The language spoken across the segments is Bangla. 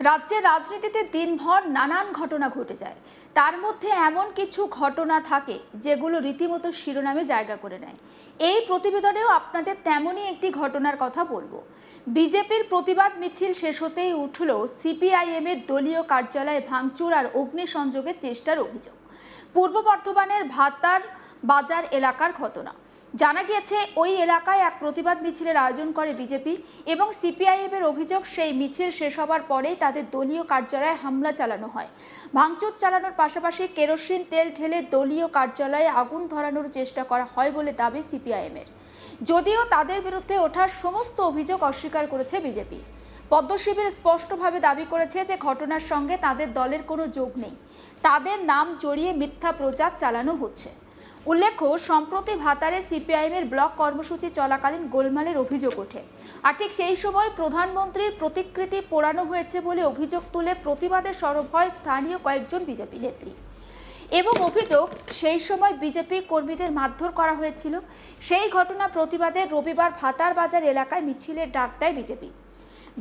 রাজ্যের রাজনীতিতে দিনভর নানান ঘটনা ঘটে যায়। তার মধ্যে এমন কিছু ঘটনা থাকে যেগুলো রীতিমতো শিরোনামে জায়গা করে নেয়। এই প্রতিবেদনেও আপনাদের তেমনই একটি ঘটনার কথা বলবো। বিজেপির প্রতিবাদ মিছিল শেষ হতেই উঠল সিপিআইএম এর দলীয় কার্যালয়ে ভাঙচুর আর অগ্নিসংযোগের চেষ্টার অভিযোগ। পূর্ব বর্ধমানের ভাতার বাজার এলাকার ঘটনা। জানা গিয়েছে ওই এলাকায় এক প্রতিবাদ মিছিলের আয়োজন করে বিজেপি এবং সিপিআইএম এর অভিযোগ, সেই মিছিল শেষ হবার পরেই তাদের দলীয় কার্যালয়ে হামলা চালানো হয়। ভাঙচুর চালানোর পাশাপাশি কেরোসিন তেল ঢেলে দলীয় কার্যালয়ে আগুন ধরানোর চেষ্টা করা হয় বলে দাবি সিপিআইএম এর। যদিও তাদের বিরুদ্ধে ওঠা সমস্ত অভিযোগ অস্বীকার করেছে বিজেপি। পদ্মশিবির স্পষ্টভাবে দাবি করেছে যে ঘটনার সঙ্গে তাদের দলের কোনো যোগ নেই, তাদের নাম জড়িয়ে মিথ্যা প্রচার চালানো হচ্ছে। উল্লেখ্য, সম্প্রতি ভাতারে সিপিআইএম এর ব্লক কর্মসূচি চলাকালীন গোলমালের অভিযোগ ওঠে, আর ঠিক সেই সময় প্রধানমন্ত্রীর প্রতিকৃতি পোড়ানো হয়েছে বলে অভিযোগ তুলে প্রতিবাদে সরব হয় স্থানীয় কয়েকজন বিজেপি নেত্রী এবং অভিযোগ সেই সময় বিজেপি কর্মীদের মারধর করা হয়েছিল। সেই ঘটনা প্রতিবাদে রবিবার ভাতার বাজার এলাকায় মিছিলের ডাক দেয়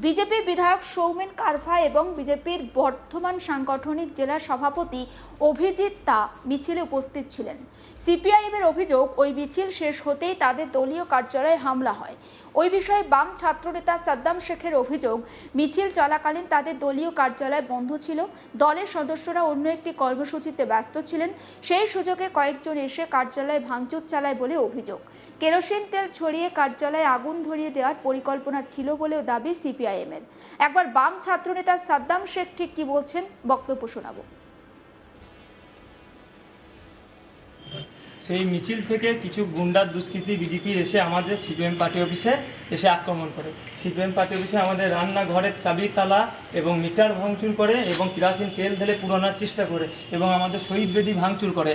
বিজেপি বিধায়ক সৌমেন কারফা এবং বিজেপির বর্ধমান সাংগঠনিক জেলা সভাপতি অভিজিৎ তা মিছিলে উপস্থিত ছিলেন। সিপিআইএম এর অভিযোগ, ওই মিছিল শেষ হতেই তাদের দলীয় কার্যালয়ে হামলা হয়। ওই বিষয়ে বাম ছাত্রনেতা সাদ্দাম শেখের অভিযোগ, মিছিল চলাকালীন তাদের দলীয় কার্যালয় বন্ধ ছিল, দলের সদস্যরা অন্য একটি কর্মসূচিতে ব্যস্ত ছিলেন। সেই সুযোগে কয়েকজন এসে কার্যালয়ে ভাঙচুর চালায় বলে অভিযোগ। কেরোসিন তেল ছড়িয়ে কার্যালয়ে আগুন ধরিয়ে দেওয়ার পরিকল্পনা ছিল বলেও দাবি সিপিআইএম এর। একবার বাম ছাত্রনেতা সাদ্দাম শেখ ঠিক কি বলছেন, বক্তব্য শোনাবো। সেই মিছিল থেকে কিছু গুন্ডার দুষ্কৃতী বিজেপির এসে আমাদের সিপিএম পার্টি অফিসে এসে আক্রমণ করে। সিপিএম পার্টি অফিসে আমাদের রান্নাঘরের চাবি তালা এবং মিটার ভাঙচুর করে এবং কেরোসিন তেল ঢেলে পুরানোর চেষ্টা করে এবং আমাদের শহীদ বেদি ভাঙচুর করে।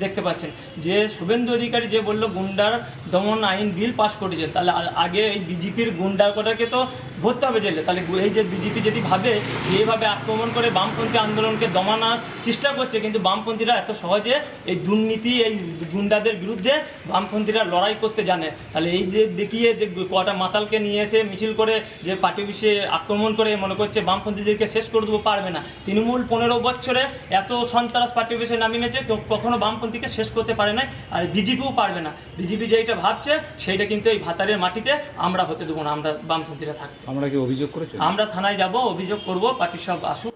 দেখতে পাচ্ছেন যে শুভেন্দু অধিকারী যে বলল গুন্ডার দমন আইন বিল পাস করেছে, তাহলে আগে এই বিজেপির গুন্ডা কটাকে তো ধরতে হবে জেলে। তাহলে এই যে বিজেপি যদি ভাবে যে এইভাবে আক্রমণ করে বামপন্থী আন্দোলনকে দমানোর চেষ্টা করছে, কিন্তু বামপন্থীরা এত সহজে এই দুর্নীতি এই গুন্ডাদের বিরুদ্ধে বামপন্থীরা লড়াই করতে জানে। তাহলে এই যে দেখিয়ে কটা মাতালকে নিয়ে এসে মিছিল করে যে পার্টি অফিসে আক্রমণ করে মনে করছে বামপন্থীদেরকে শেষ করে দেবো, পারবে না। তৃণমূল 15 বছরে এত সন্ত্রাস পার্টি অফিসে নামিয়েছে, কখনো বামপন্থীকে শেষ করতে পারে না, আর বিজেপিও পারবে না। বিজেপি যেটা ভাবছে সেইটা কিন্তু এই ভাতারের মাটিতে আমরা হতে দেবো না। আমরা বামপন্থীরা থাকবো। আমরা কি অভিযোগ করেছি? আমরা থানায় যাব, অভিযোগ করব, পার্টির সব আসুক।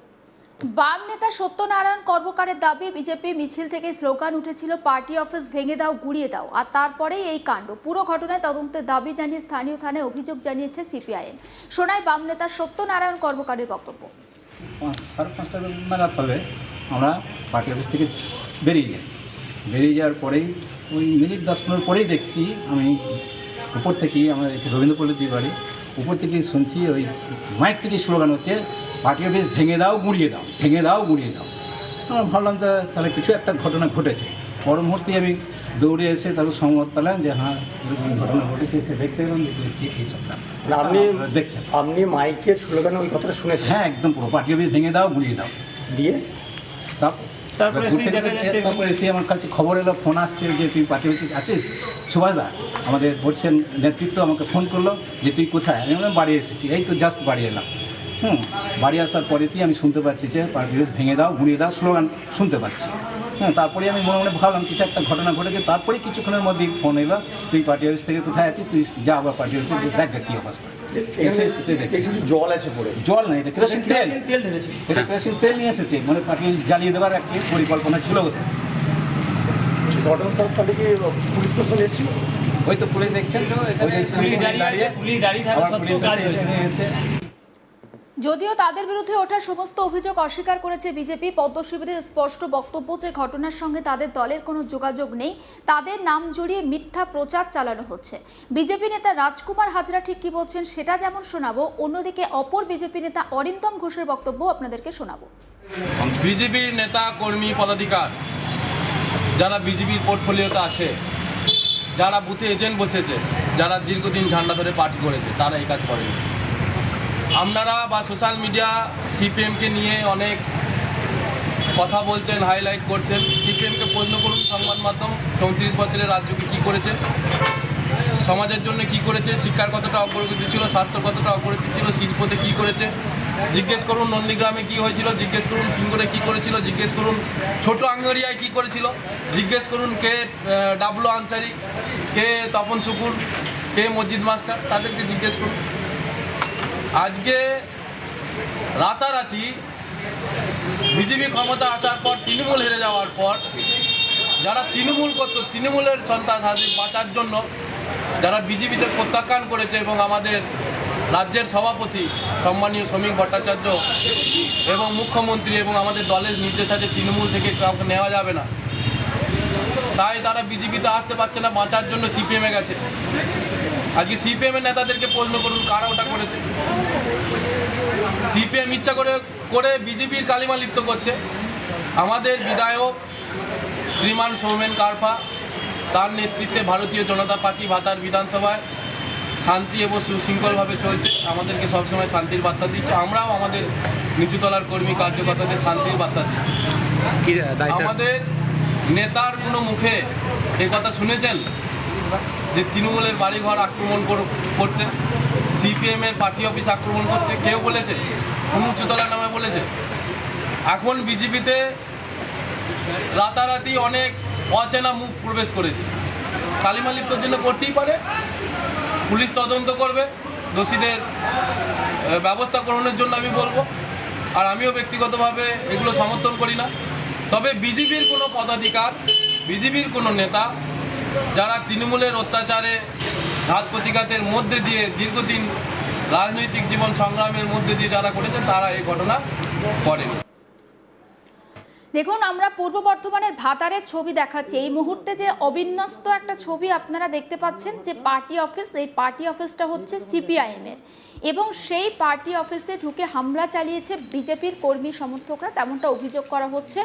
বাম নেতা সত্যনারায়ণ কর্মকারের দাবি, বিজেপি মিছিল থেকে স্লোগান উঠেছিল পার্টি অফিস ভেঙে দাও, গুড়িয়ে দাও, আর তারপরেই এই কাণ্ড। পুরো ঘটনায় তদন্তের দাবি জানিয়ে স্থানীয় থানায় অভিযোগ জানিয়েছে সিপিআইএম। শোনায় বাম নেতা সত্যনারায়ণ কর্মকারের বক্তব্য। 5:30 নাগাদ হবে আমরা পার্টি অফিস থেকে বেরিয়ে যাওয়ার পরেই ওই মিনিট 10-15 পরেই দেখছি আমি উপর থেকেই, আমার রবীন্দ্রপল্লীতে বাড়ি, উপর থেকেই শুনছি ওই মাইক থেকে স্লোগান হচ্ছে পার্টি অফিস ভেঙে দাও, গুঁড়িয়ে দাও, ভেঙে দাও, গুঁড়িয়ে দাও। আমরা ভাবলাম তাহলে কিছু একটা ঘটনা ঘটেছে। পর মুহূর্তে আমি দৌড়ে এসে তাদের সংবাদ পেলাম যে হ্যাঁ এরকম ঘটনা ঘটেছে। এসে দেখতে গেলাম যে এইসব আপনি দেখছেন, আপনি মাইকের স্লোগানে ওই কথাটা শুনেছেন? হ্যাঁ, একদম পুরো পার্টি অফিস ভেঙে দাও, গুঁড়িয়ে দাও দিয়ে তারপরে এসে আমার কাছে খবর এলো, ফোন আসছে যে তুই পার্টি অফিসে আছিস। সুভাষদা আমাদের বলছেন নেতৃত্ব আমাকে ফোন করলো যে তুই কোথায়। আমি বললাম বাড়ি এসেছি, এই তো জাস্ট বাড়ি এলাম। বাড়ি আসার পরেতেই আমি শুনতে পাচ্ছি যে পার্টি অফিস ভেঙে দাও, গুঁড়িয়ে দাও স্লোগান শুনতে পাচ্ছি। তারপরে আমি মনে মনে ভাবলাম কিছু একটা ঘটনা ঘটেছে। তারপরে কিছুক্ষণের মধ্যেই ফোন এলো, তুই পার্টি অফিস থেকে কোথায় আছিস, তুই যা আবার পার্টি অফিসে দেখ কী অবস্থা। জল আছে পড়ে? জল না, এটা কেরোসিন তেল। তেল ঢেলেছে, এটা কেরোসিন তেল নিয়ে এসেছে, মানে পার্টি অফিস জ্বালিয়ে দেওয়ার একটি পরিকল্পনা ছিল ওদের। ঘটনাস্থলে কি পুলিশ প্রশাসন এসেছিল? ওই তো পুলিশ দেখছেন তো, যদিও তাদের বিরুদ্ধে ওঠা সমস্ত অভিযোগ অস্বীকার করেছে বিজেপি। পদ্ম শিবিরের স্পষ্ট বক্তব্য যে ঘটনার সঙ্গে তাদের দলের কোনো যোগাযোগ নেই, তাদের নাম জড়িয়ে মিথ্যা প্রচার চালানো হচ্ছে। বিজেপি নেতা রাজকুমার হাজরা ঠিক কি বলছেন সেটা যেমন শোনাবো, অন্যদিকে অপর বিজেপি নেতা অরিন্দম ঘোষের বক্তব্য আপনাদেরকে শোনাবো। বিজেপির নেতা কর্মী পদাধিকার যারা বিজেপির পোর্টফোলিওতে আছে, যারা বুথে এজেন্ট বসেছে, যারা দীর্ঘদিন ঝান্ডা ধরে পার্টি করেছে, তারা এই কাজ করেনি। আপনারা বা সোশ্যাল মিডিয়া সিপিএমকে নিয়ে অনেক কথা বলছেন, হাইলাইট করছেন। সিপিএমকে প্রশ্ন করুন, সংবাদ মাধ্যম 34 বছরের রাজ্যকে কী করেছে, সমাজের জন্য কি করেছে, শিক্ষার কতটা অগ্রগতি ছিল, স্বাস্থ্য কতটা অগ্রগতি ছিল, শিল্পতে কী করেছে, জিজ্ঞেস করুন নন্দীগ্রামে কি হয়েছিল, জিজ্ঞেস করুন সিঙ্গুরে কি করেছিল, জিজ্ঞেস করুন ছোট আঙ্গরিয়ায় কি করেছিল, জিজ্ঞেস করুন কে ডাবলু আনসারি, কে তপন চুকুর, কে মসজিদ মাস্টার, তাদেরকে জিজ্ঞেস করুন। আজকে রাতারাতি বিজেপি ক্ষমতা আসার পর, তৃণমূল হেরে যাওয়ার পর যারা তৃণমূল করতো, তৃণমূলের সন্ত্রাস হাসি বাঁচার জন্য যারা বিজেপিতে প্রত্যাখ্যান করেছে এবং আমাদের রাজ্যের সভাপতি সম্মানীয় শ্রমিক ভট্টাচার্য এবং মুখ্যমন্ত্রী এবং আমাদের দলের নির্দেশ আছে তৃণমূল থেকে কাউকে নেওয়া যাবে না, তাই তারা বিজেপিতে আসতে পারছে না, বাঁচার জন্য সিপিএমে গেছে। আজকে সিপিএমের নেতাদেরকে প্রশ্ন করুন কারা ওটা করেছে। সিপিএম ইচ্ছা করে বিজেপির কালিমা লিপ্ত করছে। আমাদের বিধায়ক শ্রীমান সৌমেন কারফা, তার নেতৃত্বে ভারতীয় জনতা পার্টি ভাতার বিধানসভায় শান্তি এবং সুশৃঙ্খলভাবে চলছে, আমাদেরকে সবসময় শান্তির বার্তা দিচ্ছে। আমরাও আমাদের নিচুতলার কর্মী কার্যকর্তাদের শান্তির বার্তা দিচ্ছি। আমাদের নেতার কোনো মুখে এই কথা শুনেছেন যে তৃণমূলের বাড়িঘর আক্রমণ করতে, সিপিএমের পার্টি অফিস আক্রমণ করতে কেউ বলেছে? কোন উচ্চতলার নামে বলেছে? এখন বিজেপিতে রাতারাতি অনেক অচেনা মুখ প্রবেশ করেছে। কালিমা লিপ্তর জন্য করতেই পারে, পুলিশ তদন্ত করবে, দোষীদের ব্যবস্থা গ্রহণের জন্য আমি বলবো। আর আমিও ব্যক্তিগতভাবে এগুলো সমর্থন করি না। তবে বিজেপির কোনো পদাধিকার, বিজেপির কোনো নেতা যারা তৃণমূলের অত্যাচারে ঘাত প্রতিঘাতের মধ্যে দিয়ে দীর্ঘদিন রাজনৈতিক জীবন সংগ্রামের মধ্যে দিয়ে যারা করেছেন, তারা এই ঘটনা করেনি। দেখুন, আমরা পূর্ব বর্ধমানের ভাতারের ছবি দেখাচ্ছি। এই মুহূর্তে যে অবিন্যস্ত একটা ছবি আপনারা দেখতে পাচ্ছেন, যে পার্টি অফিস, এই পার্টি অফিসটা হচ্ছে সিপিআইএমের, এবং সেই পার্টি অফিসে ঢুকে হামলা চালিয়েছে বিজেপির কর্মী সমর্থকরা, তেমনটা অভিযোগ করা হচ্ছে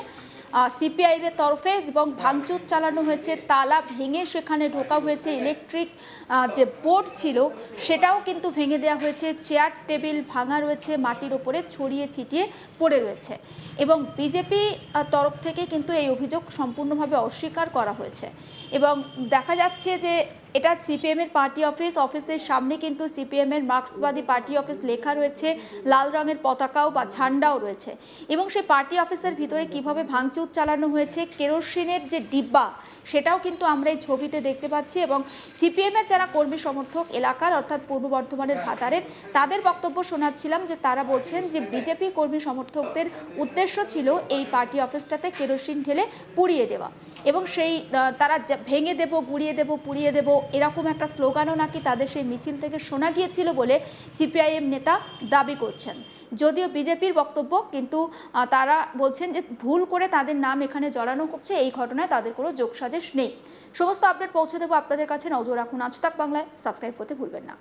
সিপিআইএমের তরফে, এবং ভাঙচুর চালানো হয়েছে, তালা ভেঙে সেখানে ঢোকা হয়েছে, ইলেকট্রিক যে বোর্ড ছিল সেটাও কিন্তু ভেঙে দেওয়া হয়েছে, চেয়ার টেবিল ভাঙা রয়েছে, মাটির ওপরে ছড়িয়ে ছিটিয়ে পড়ে রয়েছে, এবং বিজেপি তরফ থেকে কিন্তু এই অভিযোগ সম্পূর্ণভাবে অস্বীকার করা হয়েছে। এবং দেখা যাচ্ছে যে এটা সিপিএমের পার্টি অফিস, অফিসের সামনে কিন্তু সিপিএমের মার্ক্সবাদী পার্টি অফিস লেখা রয়েছে, লাল রঙের পতাকাও বা ঝান্ডাও রয়েছে, এবং সেই পার্টি অফিসের ভিতরে কিভাবে ভাঙচুর চালানো হয়েছে, কেরোসিনের যে ডিব্বা সেটাও কিন্তু আমরা এই ছবিতে দেখতে পাচ্ছি। এবং সিপিএমের যারা কর্মী সমর্থক এলাকার, অর্থাৎ পূর্ব বর্ধমানের ভাতারের, তাদের বক্তব্য শোনাচ্ছিলাম, যে তারা বলছেন যে বিজেপি কর্মী সমর্থকদের উদ্দেশ্য ছিল এই পার্টি অফিসটাতে কেরোসিন ঢেলে পুড়িয়ে দেওয়া, এবং সেই তারা ভেঙে দেব, গুড়িয়ে দেব, পুড়িয়ে দেব, এরকম একটা স্লোগানও নাকি তাদের সেই মিছিল থেকে শোনা গিয়েছিল বলে সিপিআইএম নেতা দাবি করছেন। যদিও বিজেপির বক্তব্য, কিন্তু তারা বলছেন যে ভুল করে তাদের নাম এখানে জড়ানো হচ্ছে, এই ঘটনায় তাদের কোনো যোগসাজশ নেই। সমস্ত আপডেট পৌঁছে দেবো আপনাদের কাছে, নজর রাখুন আজ তাক বাংলায়, সাবস্ক্রাইব করতে ভুলবেন না।